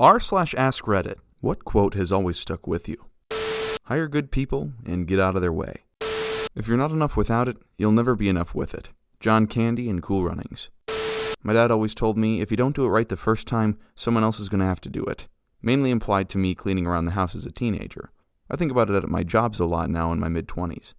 r/askreddit. What quote has always stuck with you? Hire good people and get out of their way. If you're not enough without it, you'll never be enough with it. John Candy and Cool Runnings. My dad always told me if you don't do it right the first time, someone else is going to have to do it. Mainly implied to me cleaning around the house as a teenager. I think about it at my jobs a lot now in my mid-20s.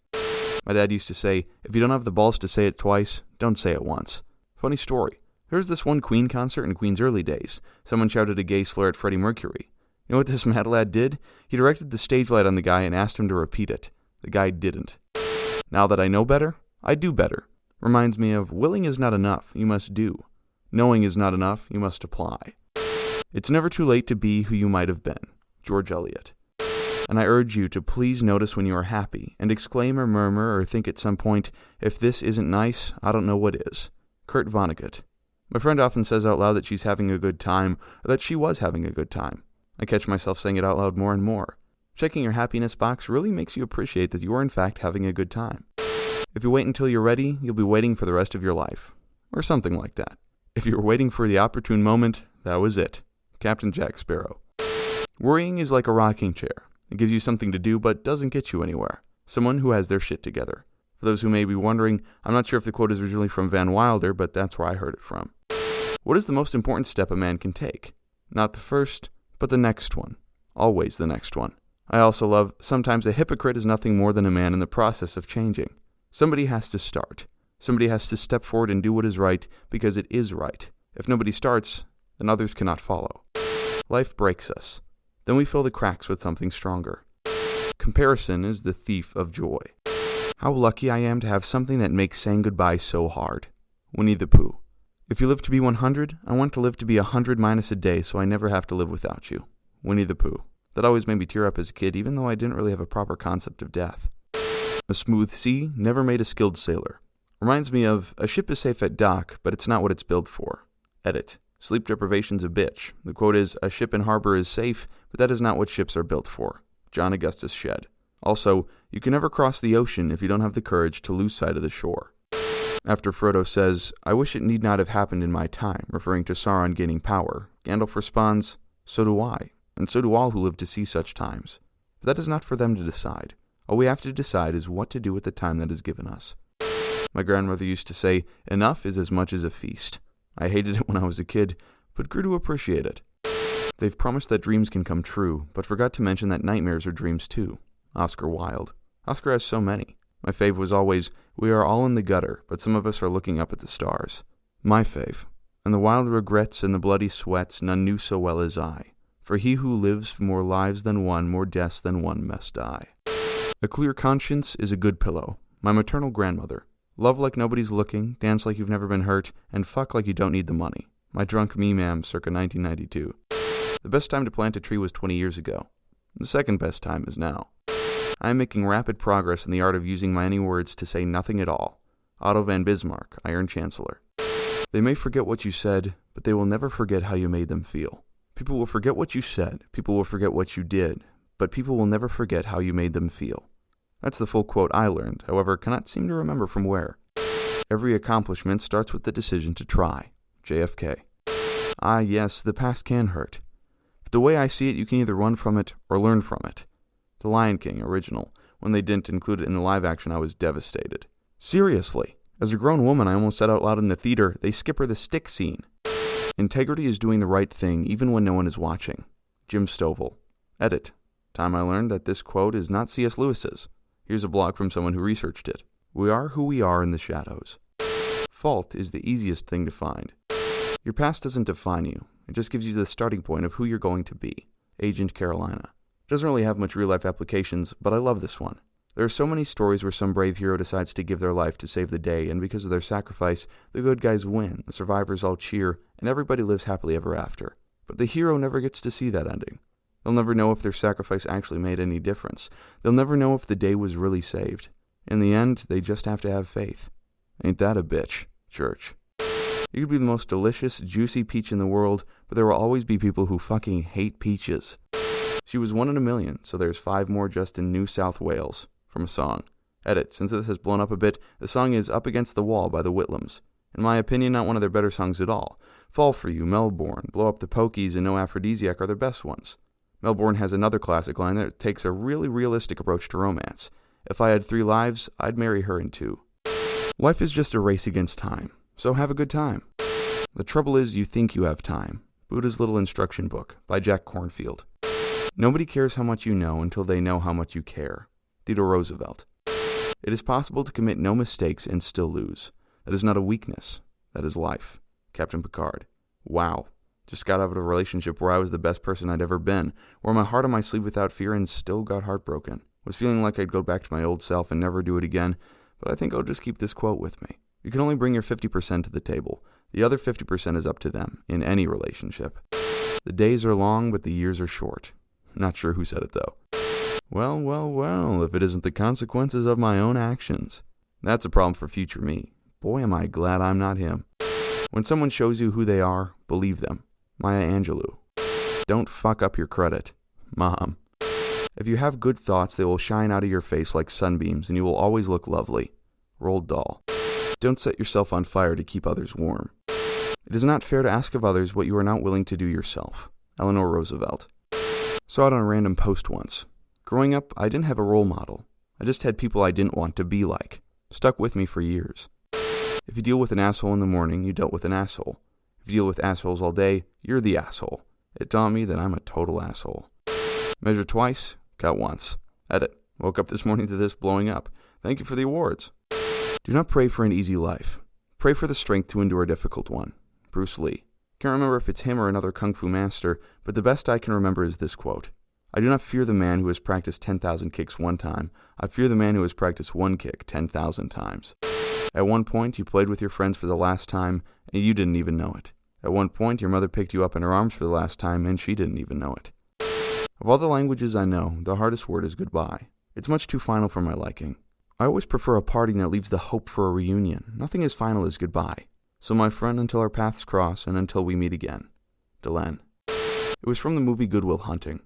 My dad used to say, if you don't have the balls to say it twice, don't say it once. Funny story. There was this one Queen concert in Queen's early days. Someone shouted a gay slur at Freddie Mercury. You know what this mad lad did? He directed the stage light on the guy and asked him to repeat it. The guy didn't. Now that I know better, I do better. Reminds me of willing is not enough, you must do. Knowing is not enough, you must apply. It's never too late to be who you might have been. George Eliot. And I urge you to please notice when you are happy, and exclaim or murmur or think at some point, if this isn't nice, I don't know what is. Kurt Vonnegut. My friend often says out loud that she's having a good time, or that she was having a good time. I catch myself saying it out loud more and more. Checking your happiness box really makes you appreciate that you are in fact having a good time. If you wait until you're ready, you'll be waiting for the rest of your life. Or something like that. If you were waiting for the opportune moment, that was it. Captain Jack Sparrow. Worrying is like a rocking chair. It gives you something to do, but doesn't get you anywhere. Someone who has their shit together. For those who may be wondering, I'm not sure if the quote is originally from Van Wilder, but that's where I heard it from. What is the most important step a man can take? Not the first, but the next one. Always the next one. I also love, sometimes a hypocrite is nothing more than a man in the process of changing. Somebody has to start. Somebody has to step forward and do what is right, because it is right. If nobody starts, then others cannot follow. Life breaks us. Then we fill the cracks with something stronger. Comparison is the thief of joy. How lucky I am to have something that makes saying goodbye so hard. Winnie the Pooh. If you live to be 100, I want to live to be 100 minus a day so I never have to live without you. Winnie the Pooh. That always made me tear up as a kid, even though I didn't really have a proper concept of death. A smooth sea never made a skilled sailor. Reminds me of, a ship is safe at dock, but it's not what it's built for. Edit. Sleep deprivation's a bitch. The quote is, a ship in harbor is safe, but that is not what ships are built for. John Augustus Shedd. Also, you can never cross the ocean if you don't have the courage to lose sight of the shore. After Frodo says, I wish it need not have happened in my time, referring to Sauron gaining power, Gandalf responds, so do I, and so do all who live to see such times. But that is not for them to decide. All we have to decide is what to do with the time that is given us. My grandmother used to say, enough is as much as a feast. I hated it when I was a kid, but grew to appreciate it. They've promised that dreams can come true, but forgot to mention that nightmares are dreams too. Oscar Wilde. Oscar has so many. My fave was always, we are all in the gutter, but some of us are looking up at the stars. My fave. And the wild regrets and the bloody sweats none knew so well as I. For he who lives more lives than one, more deaths than one must die. A clear conscience is a good pillow. My maternal grandmother. Love like nobody's looking, dance like you've never been hurt, and fuck like you don't need the money. My drunk me ma'am circa 1992. The best time to plant a tree was 20 years ago. The second best time is now. I am making rapid progress in the art of using my any words to say nothing at all. Otto von Bismarck, Iron Chancellor. They may forget what you said, but they will never forget how you made them feel. People will forget what you said, people will forget what you did, but people will never forget how you made them feel. That's the full quote I learned, however, cannot seem to remember from where. Every accomplishment starts with the decision to try. JFK. Ah, yes, the past can hurt. But the way I see it, you can either run from it or learn from it. The Lion King original. When they didn't include it in the live action, I was devastated. Seriously. As a grown woman, I almost said out loud in the theater, they skip her the stick scene. Integrity is doing the right thing, even when no one is watching. Jim Stovall. Edit. Time I learned that this quote is not C.S. Lewis's. Here's a blog from someone who researched it. We are who we are in the shadows. Fault is the easiest thing to find. Your past doesn't define you. It just gives you the starting point of who you're going to be. Agent Carolina. Doesn't really have much real-life applications, but I love this one. There are so many stories where some brave hero decides to give their life to save the day, and because of their sacrifice, the good guys win, the survivors all cheer, and everybody lives happily ever after. But the hero never gets to see that ending. They'll never know if their sacrifice actually made any difference. They'll never know if the day was really saved. In the end, they just have to have faith. Ain't that a bitch, church? You could be the most delicious, juicy peach in the world, but there will always be people who fucking hate peaches. She was 1 in a million, so there's 5 more just in New South Wales. From a song. Edit. Since this has blown up a bit, the song is Up Against the Wall by the Whitlams. In my opinion, not one of their better songs at all. Fall For You, Melbourne, Blow Up the Pokies, and No Aphrodisiac are their best ones. Melbourne has another classic line that takes a really realistic approach to romance. If I had 3 lives, I'd marry her in 2. Life is just a race against time, so have a good time. The trouble is you think you have time. Buddha's Little Instruction Book by Jack Kornfield. Nobody cares how much you know until they know how much you care. Theodore Roosevelt. It is possible to commit no mistakes and still lose. That is not a weakness. That is life. Captain Picard. Wow. Just got out of a relationship where I was the best person I'd ever been, wore my heart on my sleeve without fear and still got heartbroken. Was feeling like I'd go back to my old self and never do it again, but I think I'll just keep this quote with me. You can only bring your 50% to the table. The other 50% is up to them, in any relationship. The days are long, but the years are short. Not sure who said it, though. Well, if it isn't the consequences of my own actions. That's a problem for future me. Boy, am I glad I'm not him. When someone shows you who they are, believe them. Maya Angelou. Don't fuck up your credit. Mom. If you have good thoughts, they will shine out of your face like sunbeams, and you will always look lovely. Roald Dahl. Don't set yourself on fire to keep others warm. It is not fair to ask of others what you are not willing to do yourself. Eleanor Roosevelt. Saw it on a random post once. Growing up, I didn't have a role model. I just had people I didn't want to be like. Stuck with me for years. If you deal with an asshole in the morning, you dealt with an asshole. If you deal with assholes all day, you're the asshole. It taught me that I'm a total asshole. Measure twice, cut once. Edit. Woke up this morning to this blowing up. Thank you for the awards. Do not pray for an easy life. Pray for the strength to endure a difficult one. Bruce Lee. Can't remember if it's him or another kung fu master, but the best I can remember is this quote. I do not fear the man who has practiced 10,000 kicks one time. I fear the man who has practiced one kick 10,000 times. At one point, you played with your friends for the last time, and you didn't even know it. At one point, your mother picked you up in her arms for the last time, and she didn't even know it. Of all the languages I know, the hardest word is goodbye. It's much too final for my liking. I always prefer a parting that leaves the hope for a reunion. Nothing as final as goodbye. So my friend, until our paths cross, and until we meet again. Delenn. It was from the movie Good Will Hunting.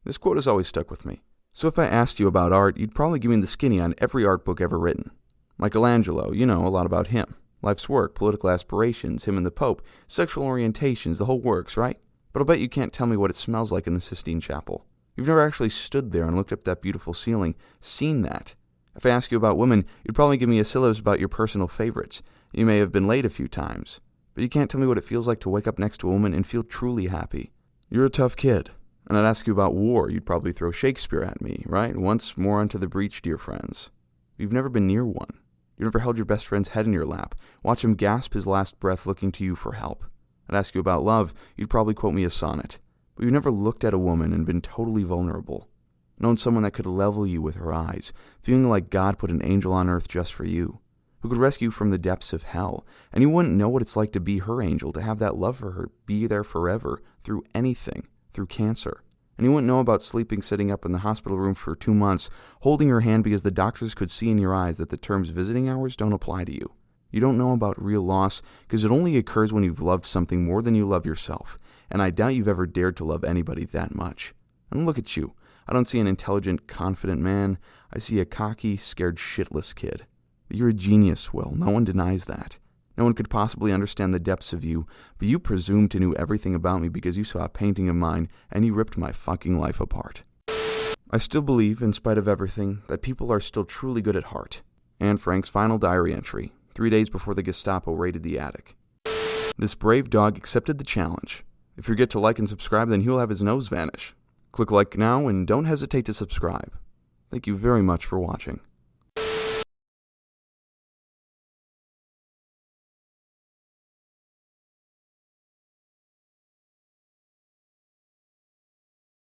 This quote has always stuck with me. So if I asked you about art, you'd probably give me the skinny on every art book ever written. Michelangelo, you know a lot about him. Life's work, political aspirations, him and the Pope, sexual orientations, the whole works, right? But I'll bet you can't tell me what it smells like in the Sistine Chapel. You've never actually stood there and looked up that beautiful ceiling, seen that. If I ask you about women, you'd probably give me a syllabus about your personal favorites. You may have been late a few times, but you can't tell me what it feels like to wake up next to a woman and feel truly happy. You're a tough kid. And I'd ask you about war, you'd probably throw Shakespeare at me, right? Once more unto the breach, dear friends. You've never been near one. You've never held your best friend's head in your lap, watch him gasp his last breath looking to you for help. I'd ask you about love, you'd probably quote me a sonnet. But you've never looked at a woman and been totally vulnerable. Known someone that could level you with her eyes, feeling like God put an angel on earth just for you, who could rescue you from the depths of hell, and you wouldn't know what it's like to be her angel, to have that love for her, be there forever, through anything, through cancer. And you wouldn't know about sitting up in the hospital room for 2 months, holding her hand because the doctors could see in your eyes that the terms visiting hours don't apply to you. You don't know about real loss because it only occurs when you've loved something more than you love yourself, and I doubt you've ever dared to love anybody that much. And look at you. I don't see an intelligent, confident man. I see a cocky, scared shitless kid. But you're a genius, Will. No one denies that. No one could possibly understand the depths of you, but you presumed to know everything about me because you saw a painting of mine, and you ripped my fucking life apart. I still believe, in spite of everything, that people are still truly good at heart. Anne Frank's final diary entry, 3 days before the Gestapo raided the attic. This brave dog accepted the challenge. If you forget to like and subscribe, then he'll have his nose vanish. Click like now and don't hesitate to subscribe. Thank you very much for watching.